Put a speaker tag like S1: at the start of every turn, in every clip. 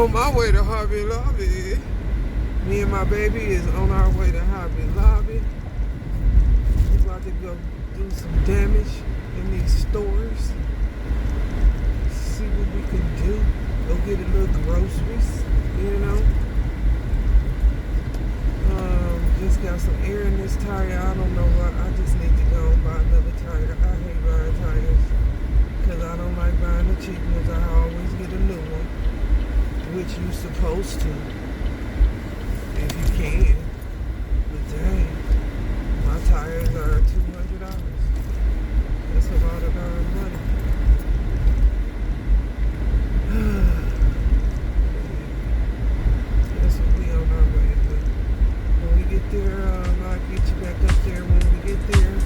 S1: on my way to Hobby Lobby. Me and my baby is on our way to Hobby Lobby. We're about to go do some damage in these stores. See what we can do. Go get a little groceries, you know. Just got some air in this tire. I don't know why. I just need to go and buy another tire. I hate buying tires because I don't like buying the cheap ones. I always get a new one, which you're supposed to if you can. But dang, my tires are $200. That's a lot of darn money. That's what we on our way to. When we get there, I'll get you back up there when we get there.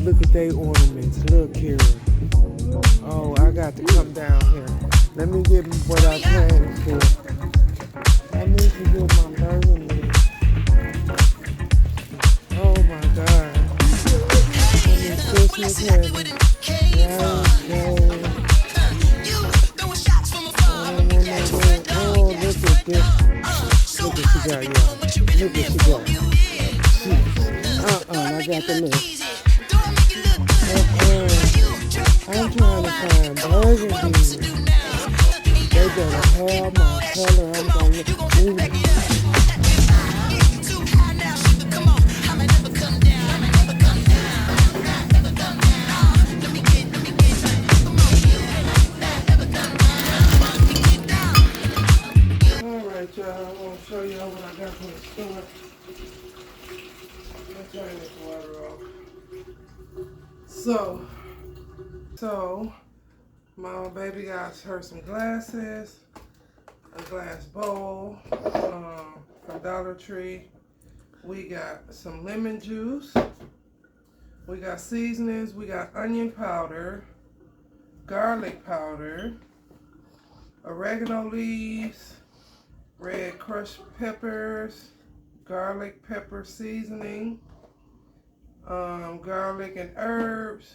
S1: Look at they ornaments. Look here. Oh, I got to come down here. Let me get what I came for. I need to get my burgundy. Oh my God. I need Christmas heaven. Oh, look at this. Look what she got, y'all. Look what she got. I got the list. I'm trying to find burgundy. They better have my color. I'm gonna Alright, y'all. I want to show y'all what I got from the store. Let's turn this water off. So, my baby got her some glasses, a glass bowl from Dollar Tree. We got some lemon juice. We got seasonings. We got onion powder, garlic powder, oregano leaves, red crushed peppers, garlic pepper seasoning, garlic and herbs,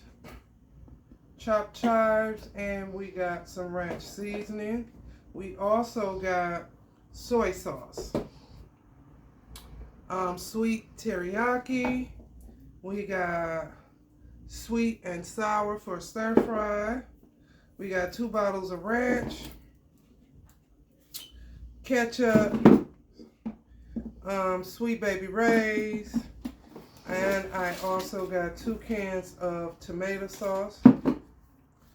S1: chopped chives, and we got some ranch seasoning. We also got soy sauce, sweet teriyaki. We got sweet and sour for stir fry. We got 2 bottles of ranch, ketchup, Sweet Baby Ray's, and I also got 2 cans of tomato sauce.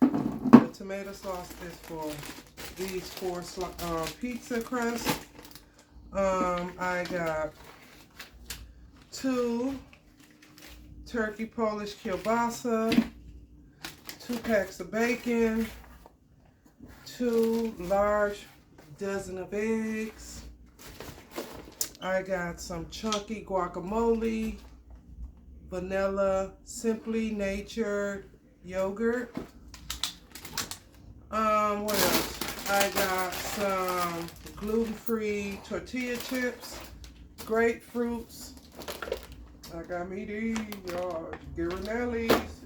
S1: The tomato sauce is for these 4 pizza crusts. I got 2 turkey Polish kielbasa, 2 packs of bacon, 2 large dozen of eggs. I got some chunky guacamole, vanilla Simply Natured yogurt. What else? I got some gluten-free tortilla chips, grapefruits. I got me these, y'all, Gironellis.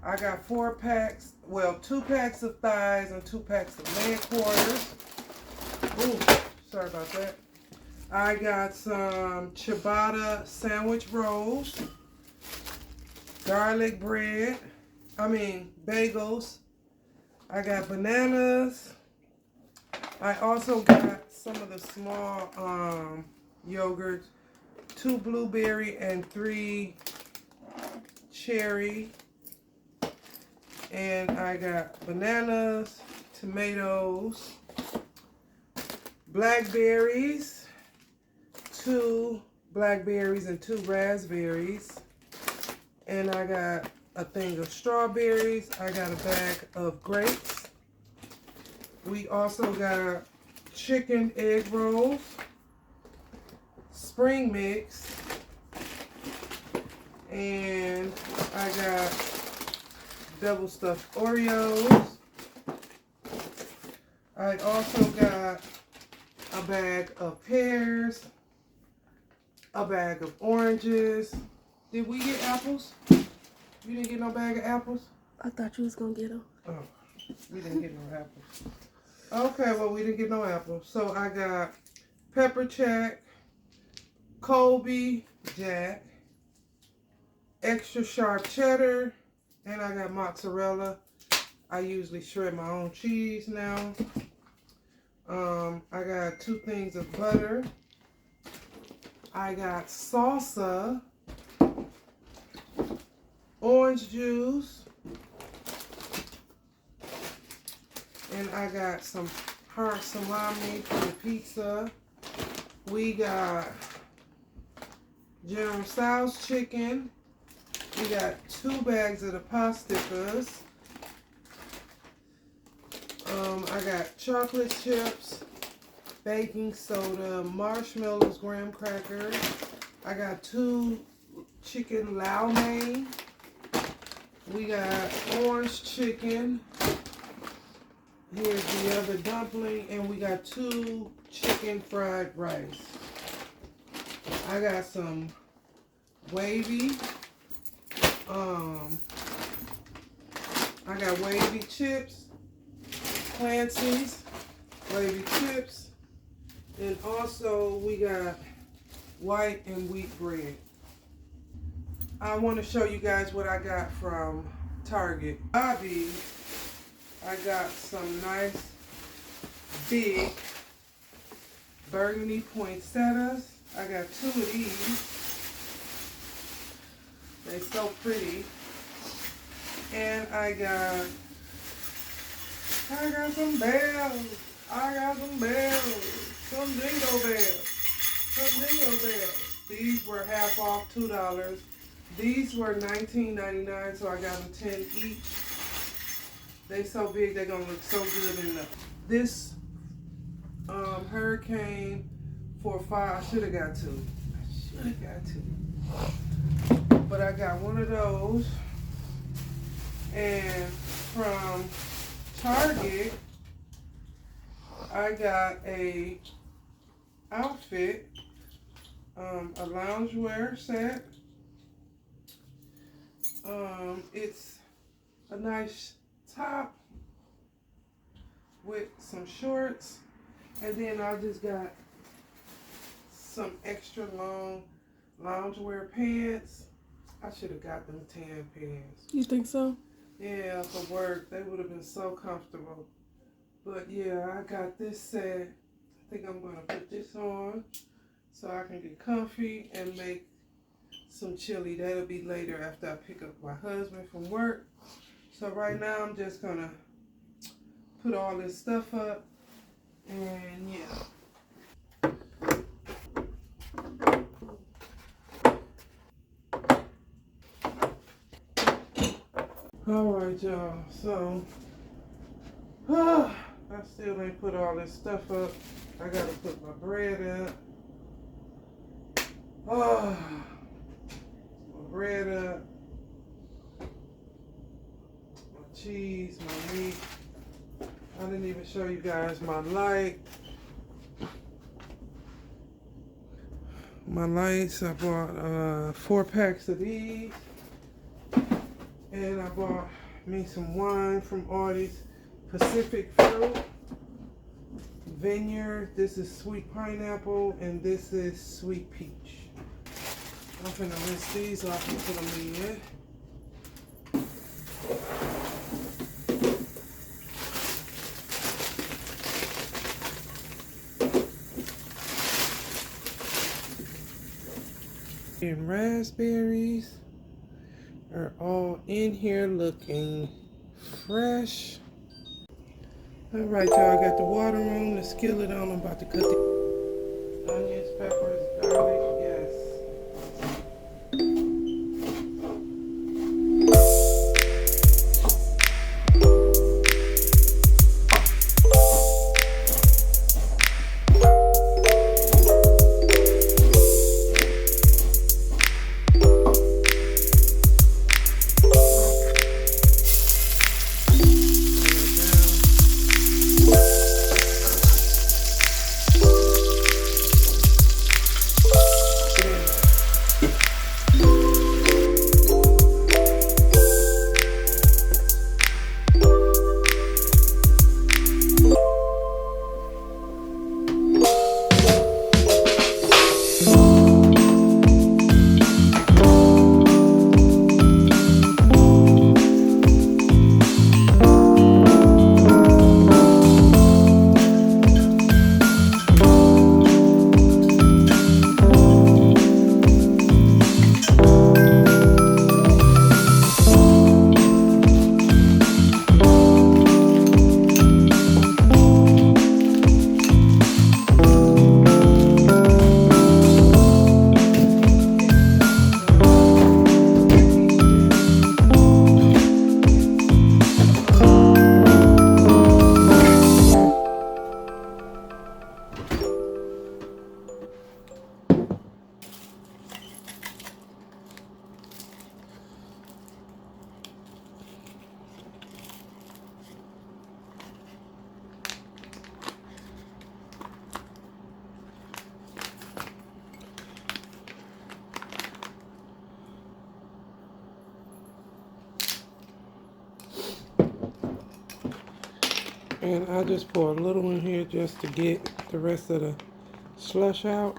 S1: I got 4 packs, well, 2 packs of thighs and 2 packs of leg quarters. Ooh, sorry about that. I got some ciabatta sandwich rolls, garlic bread, bagels. I got bananas. I also got some of the small yogurts, 2 blueberry and 3 cherry. And I got bananas, tomatoes, blackberries, 2 blackberries and 2 raspberries. And I got a thing of strawberries. I got a bag of grapes. We also got chicken egg rolls, spring mix, and I got double stuffed Oreos. I also got a bag of pears, a bag of oranges. Did we get apples? You didn't get no bag of apples?
S2: I thought you was gonna get them.
S1: Oh, we didn't get no apples. Okay, well, we didn't get no apples. So I got pepper jack, Colby Jack, extra sharp cheddar, and I got mozzarella. I usually shred my own cheese now. I got 2 things of butter. I got salsa, orange juice, and I got some hard salami for the pizza. We got General Tso's chicken. We got 2 bags of the pasticas. I got chocolate chips, baking soda, marshmallows, graham crackers. I got 2 chicken lao mein. We got orange chicken. Here's the other dumpling, and we got 2 chicken fried rice. I got some wavy. I got wavy chips, Clancy's wavy chips, and also we got white and wheat bread. I want to show you guys what I got from Target. Bobby, I got some nice big burgundy poinsettias. I got 2 of these. They're so pretty. And I got some bells. I got some bells. Some dingo bells. Some dingo bells. These were half off, $2. These were $19.99, so I got them 10 each. They so big, they're gonna look so good in the. This hurricane for 5. I should have got 2. But I got one of those. And from Target, I got a outfit, a loungewear set. It's a nice top with some shorts, and then I just got some extra long loungewear pants. I should have got them tan pants.
S2: You think so?
S1: Yeah, for work. They would have been so comfortable. But yeah, I got this set. I think I'm going to put this on so I can get comfy and make some chili. That'll be later after I pick up my husband from work. So right now I'm just going to put all this stuff up, and yeah. Alright, y'all, so I still ain't put all this stuff up. I gotta put my bread up. My bread up. My cheese, my meat. I didn't even show you guys my light. My lights, I bought 4 packs of these. And I bought me some wine from Artie's Pacific Fruit Vineyard. This is sweet pineapple, and this is sweet peach. I'm gonna rinse these off and put them in. And raspberries are all in here looking fresh. All right, y'all, I got the water on, the skillet on. I'm about to cut the onions, peppers, garlic, yes. And I just pour a little in here just to get the rest of the slush out.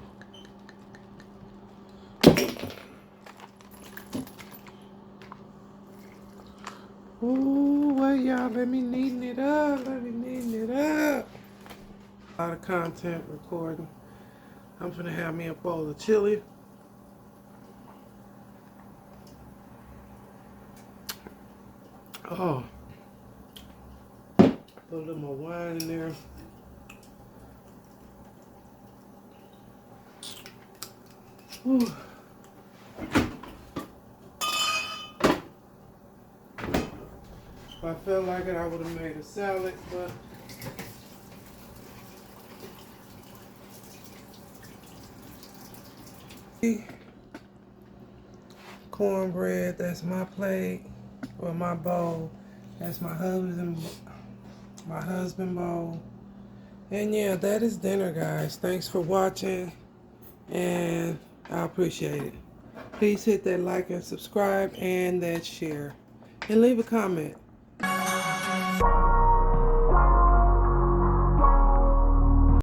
S1: Ooh, wait, y'all, let me neaten it up. Let me neaten it up. A lot of content recording. I'm gonna have me a bowl of chili. Oh, put a little more wine in there. Ooh. If I felt like it, I would have made a salad, but cornbread, that's my plate, or my bowl. That's my husband bowl. And yeah, that is dinner, guys. Thanks for watching, and I appreciate it. Please hit that like and subscribe and that share. And leave a comment.